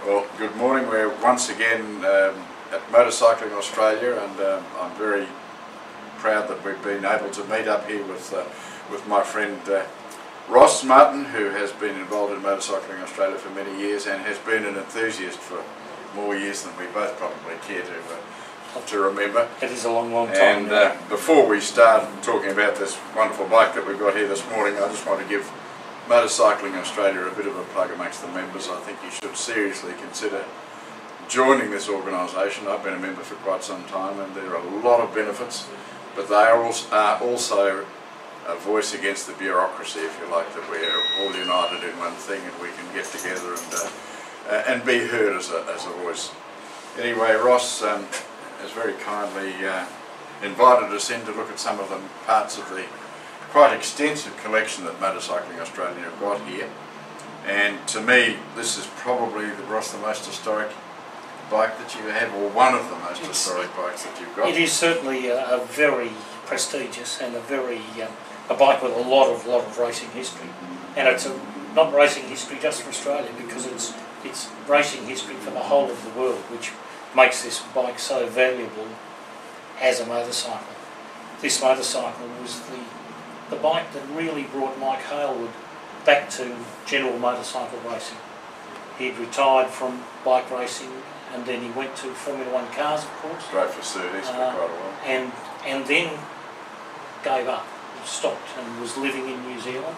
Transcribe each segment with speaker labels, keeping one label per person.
Speaker 1: Well, good morning. We're once again at Motorcycling Australia, and I'm very proud that we've been able to meet up here with my friend Ross Martin, who has been involved in Motorcycling Australia for many years and has been an enthusiast for more years than we both probably care to remember.
Speaker 2: It is a long time.
Speaker 1: And before we start talking about this wonderful bike that we've got here this morning, I just want to give Motorcycling Australia a bit of a plug amongst the members. I think you should seriously consider joining this organisation. I've been a member for quite some time, and there are a lot of benefits, but they are also a voice against the bureaucracy, if you like, that we're all united in one thing and we can get together and be heard as a voice. Anyway, Ross has very kindly invited us in to look at some of the parts of the quite extensive collection that Motorcycling Australia have got here, and to me this is probably, Ross, the most historic bike that you have, or one of the most historic bikes that you've got.
Speaker 2: It is certainly a very prestigious and a bike with a lot of racing history, and it's not racing history just for Australia, because it's racing history for the whole of the world, which makes this bike so valuable as a motorcycle. This motorcycle was the bike that really brought Mike Hailwood back to general motorcycle racing. He'd retired from bike racing, and then he went to Formula 1 cars, of course.
Speaker 1: Drove for Surtees for quite a while.
Speaker 2: And then gave up, stopped, and was living in New Zealand.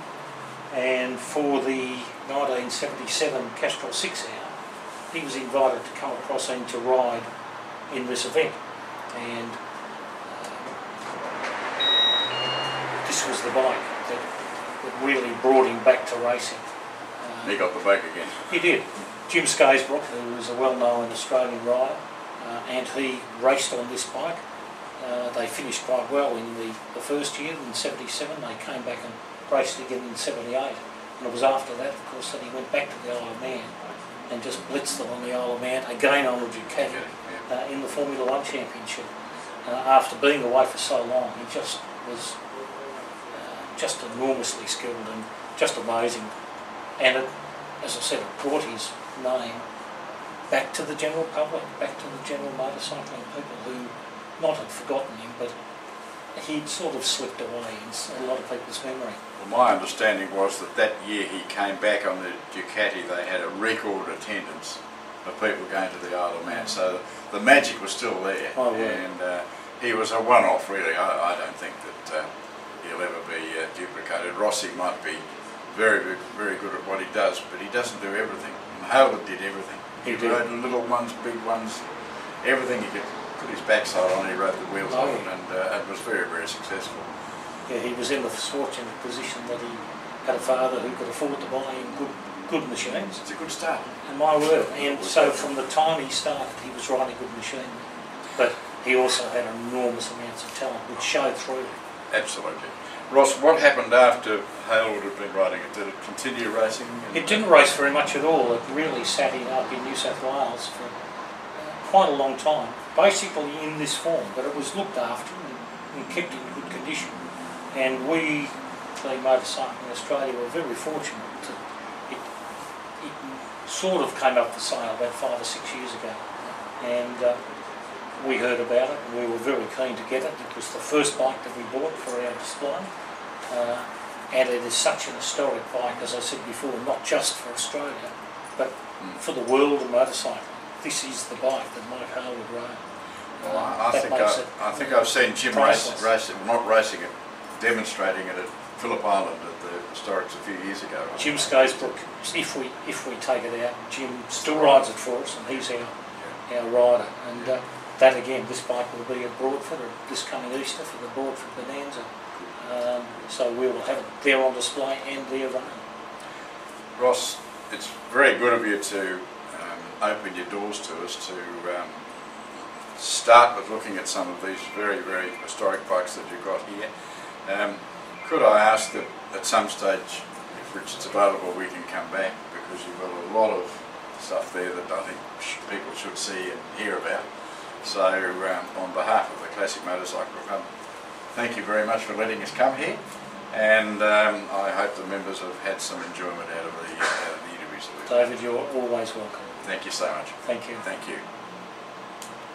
Speaker 2: And for the 1977 Castrol 6 Hour, he was invited to come across and to ride in this event. And this was the bike that really brought him back to racing.
Speaker 1: He got the bike again.
Speaker 2: He did. Jim Scaisbrook, who was a well-known Australian rider, and he raced on this bike. They finished quite well in the first year, in 77. They came back and raced again in 78. And it was after that, of course, that he went back to the Isle of Man and just blitzed them on the Isle of Man, again on the Ducati, in the Formula 1 Championship. After being away for so long, he just was just enormously skilled and just amazing. And it, as I said, it brought his name back to the general public, back to the general motorcycling people who not had forgotten him, but he'd sort of slipped away in a lot of people's memory.
Speaker 1: Well, my understanding was that year he came back on the Ducati, they had a record attendance of people going to the Isle of Man, so the magic was still there.
Speaker 2: Oh,
Speaker 1: and he was a one-off, really. I don't think that he'll ever be duplicated. Rossi might be very good at what he does, but he doesn't do everything. And Hailwood did everything. He rode little ones, big ones, everything he could put his backside on, he rode the wheels on it, and it was very successful.
Speaker 2: Yeah, he was in the fortunate position that he had a father who could afford to buy him good machines.
Speaker 1: It's a good start.
Speaker 2: And my word. And so from the time he started, he was riding good machine. But he also had enormous amounts of talent, which showed through.
Speaker 1: Absolutely. Ross, what happened after Hailwood had been riding it? Did it continue racing?
Speaker 2: It didn't race very much at all. It really sat up in New South Wales for quite a long time, basically in this form, but it was looked after and kept in good condition. And we, being Motorcycling Australia, were very fortunate that it sort of came up for sale about 5 or 6 years ago. And we heard about it, and we were very keen to get it. It was the first bike that we bought for our display, and it is such an historic bike, as I said before, not just for Australia, but for the world of motorcycling. This is the bike that Mike Hailwood rode.
Speaker 1: Well, I think I've seen Jim not racing it, demonstrating it at Phillip Island at the Historics a few years ago.
Speaker 2: Jim Scaisbrook, if we take it out, Jim still rides it for us, and he's our rider. And that again, this bike will be at Broadford this coming Easter for the Broadford Bonanza. So we will have it there on display and there running.
Speaker 1: Ross, it's very good of you to open your doors to us, to start with looking at some of these very historic bikes that you've got here. Could I ask that at some stage, if Richard's available, we can come back, because you've got a lot of stuff there that I think people should see and hear about. So on behalf of the Classic Motorcycle Club, thank you very much for letting us come here, and I hope the members have had some enjoyment out of the interviews.
Speaker 2: David, you're always welcome.
Speaker 1: Thank you so much.
Speaker 2: Thank you.
Speaker 1: Thank you.